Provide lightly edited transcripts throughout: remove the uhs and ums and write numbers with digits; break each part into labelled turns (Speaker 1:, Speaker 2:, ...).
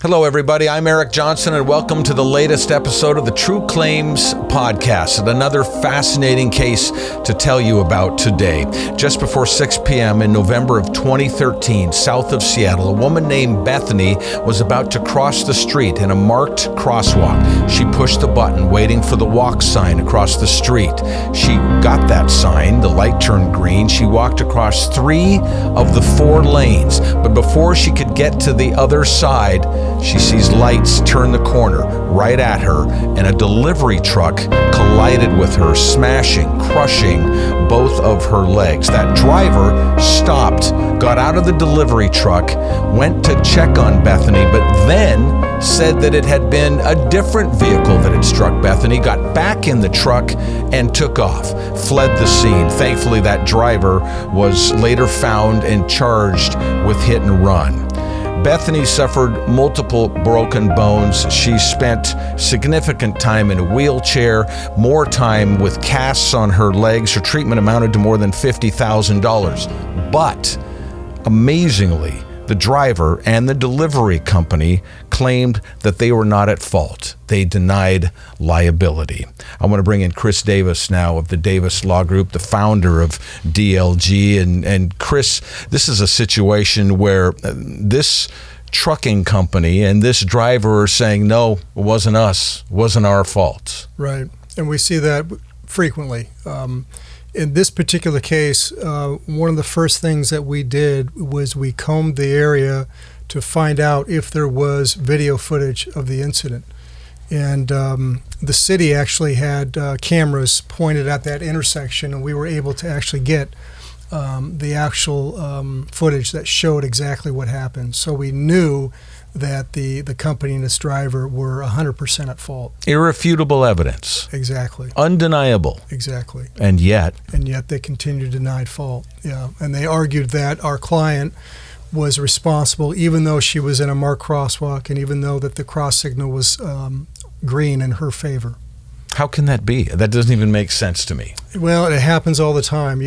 Speaker 1: Hello, everybody. I'm Eric Johnson, and welcome to the latest episode of the True Claims Podcast, and another fascinating case to tell you about today. Just before 6 p.m. in November of 2013, south of Seattle, a woman named Bethany was about to cross the street in a marked crosswalk. She pushed the button, waiting for the walk sign across the street. She got that sign. The light turned green. She walked across 3 of the 4 lanes, but before she could get to the other side, she sees lights turn the corner right at her, and a delivery truck collided with her, smashing, crushing both of her legs. That driver stopped, got out of the delivery truck, went to check on Bethany, but then said that it had been a different vehicle that had struck Bethany, got back in the truck, and took off, fled the scene. Thankfully, that driver was later found and charged with hit and run. Bethany suffered multiple broken bones. She spent significant time in a wheelchair, more time with casts on her legs. Her treatment amounted to more than $50,000. But amazingly, the driver and the delivery company claimed that they were not at fault. They denied liability. I want to bring in Chris Davis now of the Davis Law Group, the founder of DLG. And Chris, this is a situation where this trucking company and this driver are saying, no, it wasn't us, it wasn't our fault.
Speaker 2: Right. And we see that frequently. In this particular case, one of the first things that we did was we combed the area to find out if there was video footage of the incident. And the city actually had cameras pointed at that intersection, and we were able to actually get the actual footage that showed exactly what happened. So we knew that the company and its driver were 100% at fault.
Speaker 1: Irrefutable evidence.
Speaker 2: Exactly.
Speaker 1: Undeniable.
Speaker 2: Exactly.
Speaker 1: And yet
Speaker 2: they continued to deny fault. Yeah. And they argued that our client was responsible, even though she was in a marked crosswalk and even though that the cross signal was green in her favor.
Speaker 1: How can that be? That doesn't even make sense to me.
Speaker 2: Well, it happens all the time.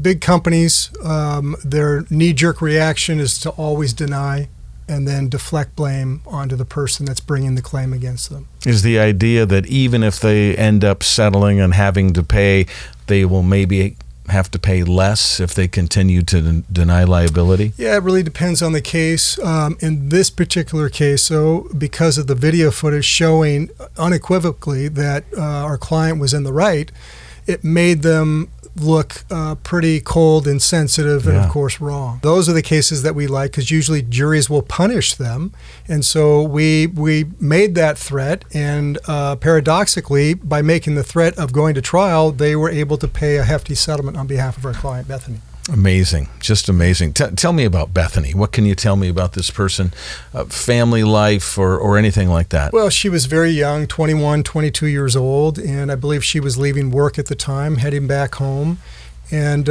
Speaker 2: Big companies, their knee-jerk reaction is to always deny and then deflect blame onto the person that's bringing the claim against them.
Speaker 1: Is the idea that even if they end up settling and having to pay, they will maybe have to pay less if they continue to deny liability?
Speaker 2: Yeah, it really depends on the case. In this particular case, so because of the video footage showing unequivocally that our client was in the right, it made them look pretty cold and sensitive and, of course, wrong. Those are the cases that we like because usually juries will punish them. And so we made that threat, and paradoxically, by making the threat of going to trial, they were able to pay a hefty settlement on behalf of our client, Bethany.
Speaker 1: Amazing. Just amazing. Tell me about Bethany. What can you tell me about this person, family life or anything like that?
Speaker 2: Well, she was very young, 21, 22 years old, and I believe she was leaving work at the time, heading back home. And,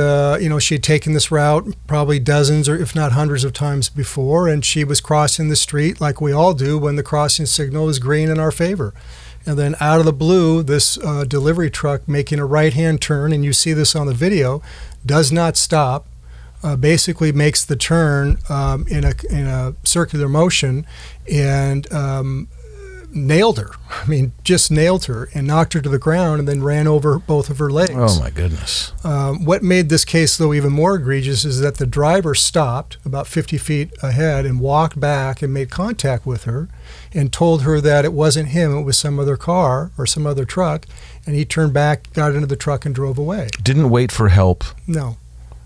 Speaker 2: she had taken this route probably dozens or if not hundreds of times before, and she was crossing the street like we all do when the crossing signal is green in our favor. And then out of the blue, this delivery truck making a right-hand turn, and you see this on the video, does not stop, basically makes the turn in a circular motion and nailed her. I mean, just nailed her and knocked her to the ground and then ran over both of her legs.
Speaker 1: Oh, my goodness.
Speaker 2: What made this case, though, even more egregious is that the driver stopped about 50 feet ahead and walked back and made contact with her and told her that it wasn't him, it was some other car or some other truck, and he turned back, got into the truck, and drove away.
Speaker 1: Didn't wait for help?
Speaker 2: No.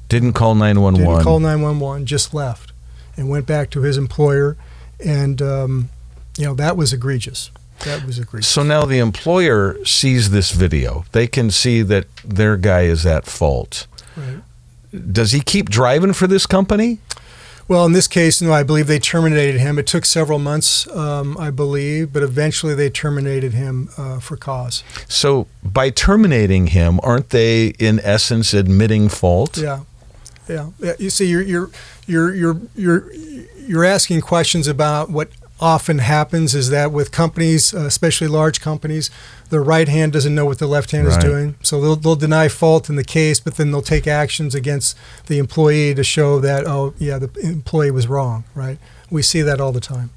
Speaker 1: Didn't call 911?
Speaker 2: Didn't call 911, just left and went back to his employer, and that was egregious. That was egregious.
Speaker 1: So now the employer sees this video. They can see that their guy is at fault.
Speaker 2: Right.
Speaker 1: Does he keep driving for this company?
Speaker 2: Well, in this case, no, I believe they terminated him. It took several months, I believe, but eventually they terminated him for cause.
Speaker 1: So by terminating him, aren't they in essence admitting fault?
Speaker 2: Yeah. You see, you're asking questions about what often happens is that with companies, especially large companies, the right hand doesn't know what the left hand is doing. So they'll deny fault in the case, but then they'll take actions against the employee to show that, the employee was wrong, right? We see that all the time.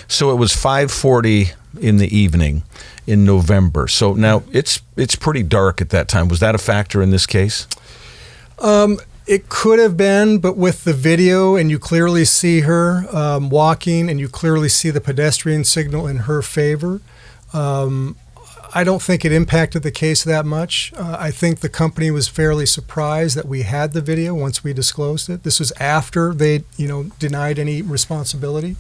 Speaker 1: So it was 5:40 in the evening in November. So now it's pretty dark at that time. Was that a factor in this case?
Speaker 2: It could have been, but with the video and you clearly see her walking and you clearly see the pedestrian signal in her favor, I don't think it impacted the case that much. I think the company was fairly surprised that we had the video once we disclosed it. This was after they, denied any responsibility.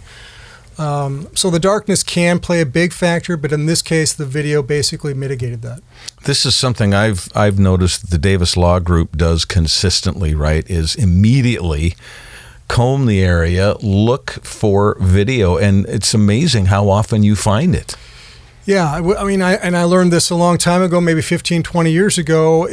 Speaker 2: So the darkness can play a big factor, but in this case, the video basically mitigated that.
Speaker 1: This is something I've noticed the Davis Law Group does consistently, right, is immediately comb the area, look for video, and it's amazing how often you find it.
Speaker 2: Yeah, I learned this a long time ago, maybe 15, 20 years ago.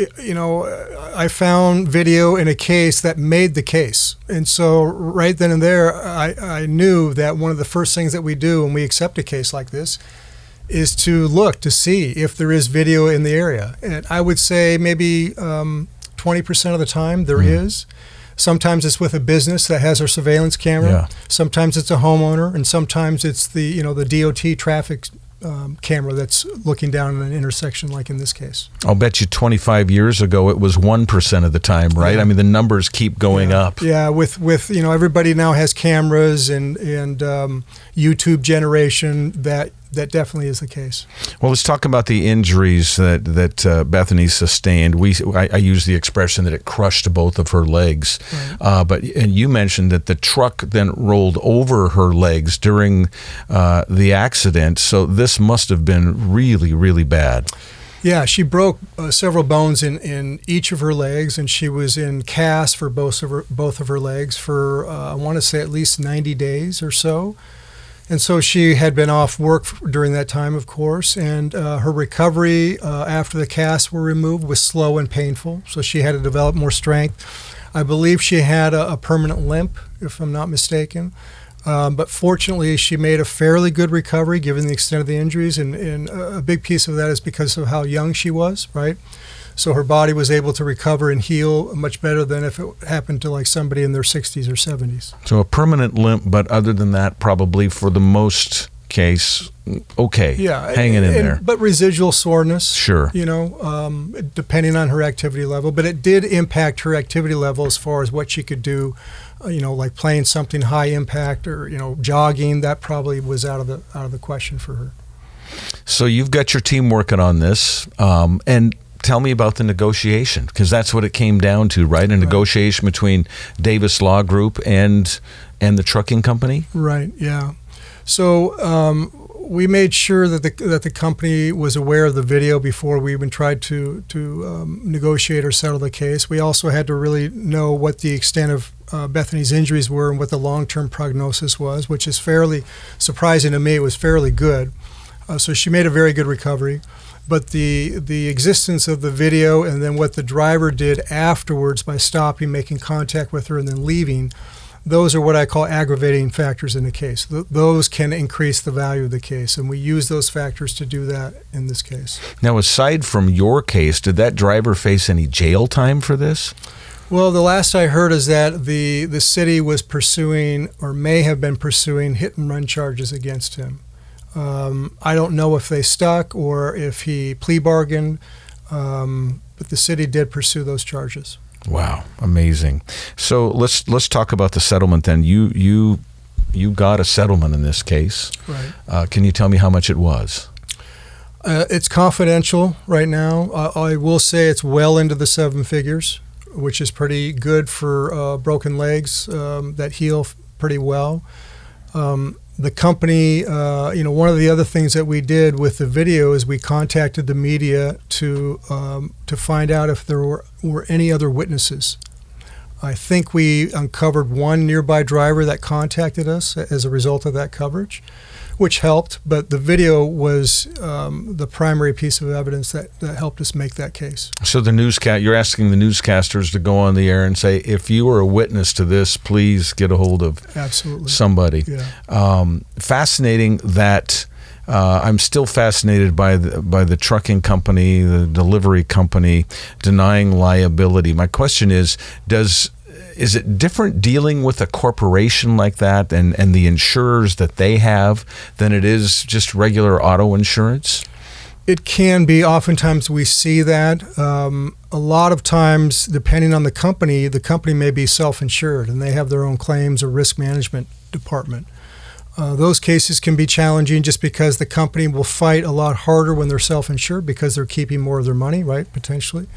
Speaker 2: I found video in a case that made the case. And so right then and there, I knew that one of the first things that we do when we accept a case like this is to look to see if there is video in the area. And I would say maybe 20% of the time there is. Sometimes it's with a business that has our surveillance camera.
Speaker 1: Yeah.
Speaker 2: Sometimes it's a homeowner, and sometimes it's the DOT traffic camera that's looking down an intersection like in this case.
Speaker 1: I'll bet you 25 years ago it was 1% of the time, right?
Speaker 2: Yeah.
Speaker 1: I mean, the numbers keep going up.
Speaker 2: Yeah, with everybody now has cameras and YouTube generation, that definitely is the case.
Speaker 1: Well, let's talk about the injuries that Bethany sustained. I use the expression that it crushed both of her legs. Right. And you mentioned that the truck then rolled over her legs during the accident. So this must have been really, really bad.
Speaker 2: Yeah, she broke several bones in each of her legs, and she was in cast for both of her legs for I want to say at least 90 days or so. And so she had been off work during that time, of course, and her recovery after the casts were removed was slow and painful, so she had to develop more strength. I believe she had a permanent limp, if I'm not mistaken. But fortunately, she made a fairly good recovery given the extent of the injuries, and a big piece of that is because of how young she was, right? So her body was able to recover and heal much better than if it happened to like somebody in their 60s or 70s.
Speaker 1: So a permanent limp, but other than that, probably for the most case, okay, hanging in there.
Speaker 2: But residual soreness,
Speaker 1: sure,
Speaker 2: depending on her activity level. But it did impact her activity level as far as what she could do, like playing something high impact or jogging. That probably was out of the question for her.
Speaker 1: So you've got your team working on this, and tell me about the negotiation, because that's what it came down to, right? A negotiation between Davis Law Group and the trucking company?
Speaker 2: Right, yeah. So we made sure that the company was aware of the video before we even tried to negotiate or settle the case. We also had to really know what the extent of Bethany's injuries were and what the long-term prognosis was, which is fairly surprising to me. It was fairly good. So she made a very good recovery. But the existence of the video and then what the driver did afterwards by stopping, making contact with her, and then leaving, those are what I call aggravating factors in the case. Those can increase the value of the case, and we use those factors to do that in this case.
Speaker 1: Now, aside from your case, did that driver face any jail time for this?
Speaker 2: Well, the last I heard is that the city was pursuing, or may have been pursuing, hit-and-run charges against him. I don't know if they stuck or if he plea bargained, but the city did pursue those charges.
Speaker 1: Wow, amazing. So let's talk about the settlement then. You got a settlement in this case.
Speaker 2: Right.
Speaker 1: Can you tell me how much it was?
Speaker 2: It's confidential right now. I will say it's well into the seven figures, which is pretty good for broken legs that heal pretty well. The company, one of the other things that we did with the video is we contacted the media to find out if there were any other witnesses. I think we uncovered one nearby driver that contacted us as a result of that coverage, which helped, but the video was the primary piece of evidence that helped us make that case. So
Speaker 1: you're asking the newscasters to go on the air and say, if you were a witness to this, please get a hold of somebody.
Speaker 2: Yeah.
Speaker 1: Fascinating that I'm still fascinated by the trucking company, the delivery company denying liability. My question is, is it different dealing with a corporation like that and the insurers that they have than it is just regular auto insurance?
Speaker 2: It can be. Oftentimes we see that. A lot of times, depending on the company may be self-insured and they have their own claims or risk management department. Those cases can be challenging just because the company will fight a lot harder when they're self-insured because they're keeping more of their money, right, potentially.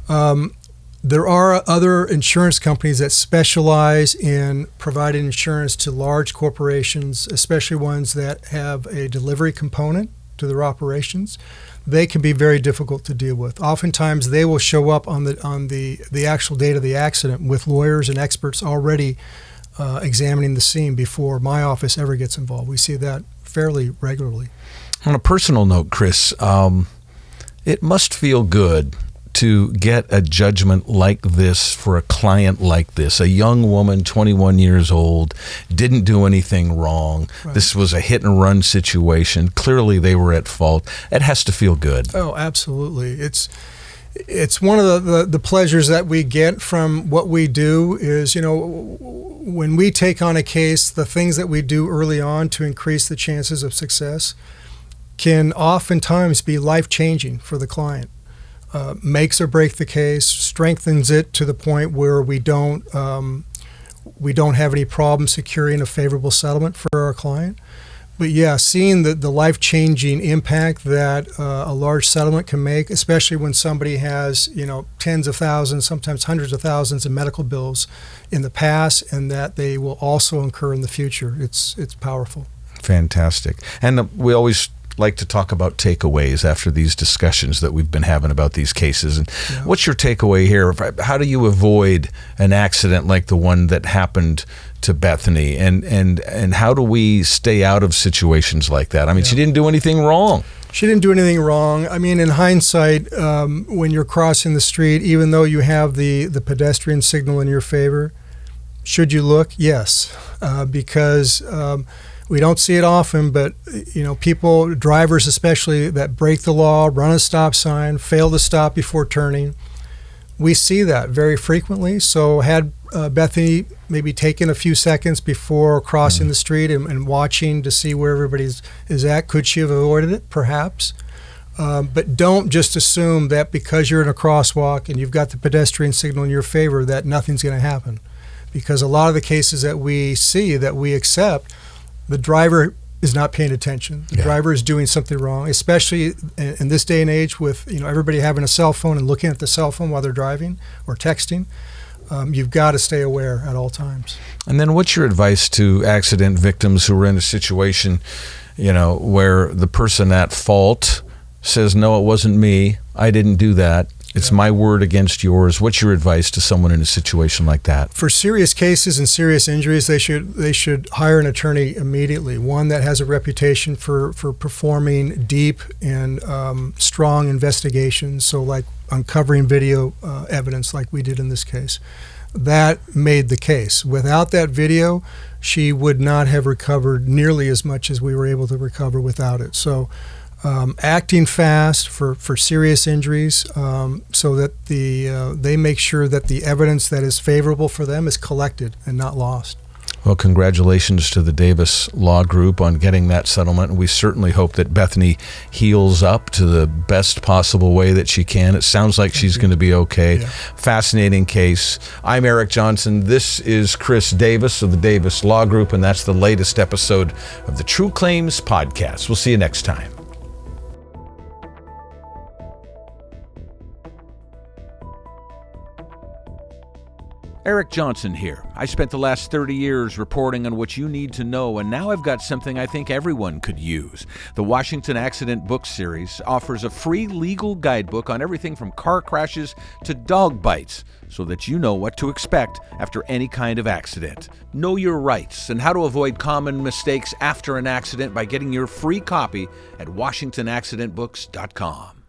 Speaker 2: There are other insurance companies that specialize in providing insurance to large corporations, especially ones that have a delivery component to their operations. They can be very difficult to deal with. Oftentimes, they will show up on the actual date of the accident with lawyers and experts already examining the scene before my office ever gets involved. We see that fairly regularly.
Speaker 1: On a personal note, Chris, it must feel good to get a judgment like this for a client like this. A young woman, 21 years old, didn't do anything wrong. Right. This was a hit and run situation. Clearly they were at fault. It has to feel good.
Speaker 2: Oh, absolutely. It's one of the pleasures that we get from what we do is, when we take on a case, the things that we do early on to increase the chances of success can oftentimes be life-changing for the client. Makes or break the case, strengthens it to the point where we don't have any problem securing a favorable settlement for our client. But yeah, seeing the life-changing impact that a large settlement can make, especially when somebody has tens of thousands, sometimes hundreds of thousands of medical bills in the past, and that they will also incur in the future. It's powerful.
Speaker 1: Fantastic. And we always like to talk about takeaways after these discussions that we've been having about these cases. And what's your takeaway here? How do you avoid an accident like the one that happened to Bethany? And how do we stay out of situations like that? I mean, she didn't do anything wrong.
Speaker 2: She didn't do anything wrong. I mean, in hindsight, when you're crossing the street, even though you have the pedestrian signal in your favor, should you look? Yes, because we don't see it often, but people, drivers especially, that break the law, run a stop sign, fail to stop before turning. We see that very frequently. So had Bethany maybe taken a few seconds before crossing the street and watching to see where everybody is at, could she have avoided it? Perhaps. But don't just assume that because you're in a crosswalk and you've got the pedestrian signal in your favor that nothing's going to happen. Because a lot of the cases that we see, that we accept, the driver is not paying attention. The driver is doing something wrong, especially in this day and age with everybody having a cell phone and looking at the cell phone while they're driving or texting. You've got to stay aware at all times. And
Speaker 1: then what's your advice to accident victims who are in a situation, where the person at fault says, no, it wasn't me, I didn't do that, it's my word against yours? What's your advice to someone in a situation like that? For serious cases and serious injuries, they should hire an attorney immediately, one that has a reputation for performing deep and strong investigations, so like uncovering video evidence like we did in this case. That made the case. Without that video, she would not have recovered nearly as much as we were able to recover without it. So acting fast for serious injuries, so that they make sure that the evidence that is favorable for them is collected and not lost. Well, congratulations to the Davis Law Group on getting that settlement. And we certainly hope that Bethany heals up to the best possible way that she can. It sounds like she's going to be okay. Yeah. Fascinating case. I'm Eric Johnson. This is Chris Davis of the Davis Law Group, and that's the latest episode of the True Claims Podcast. We'll see you next time. Eric Johnson here. I spent the last 30 years reporting on what you need to know, and now I've got something I think everyone could use. The Washington Accident Book Series offers a free legal guidebook on everything from car crashes to dog bites, so that you know what to expect after any kind of accident. Know your rights and how to avoid common mistakes after an accident by getting your free copy at WashingtonAccidentBooks.com.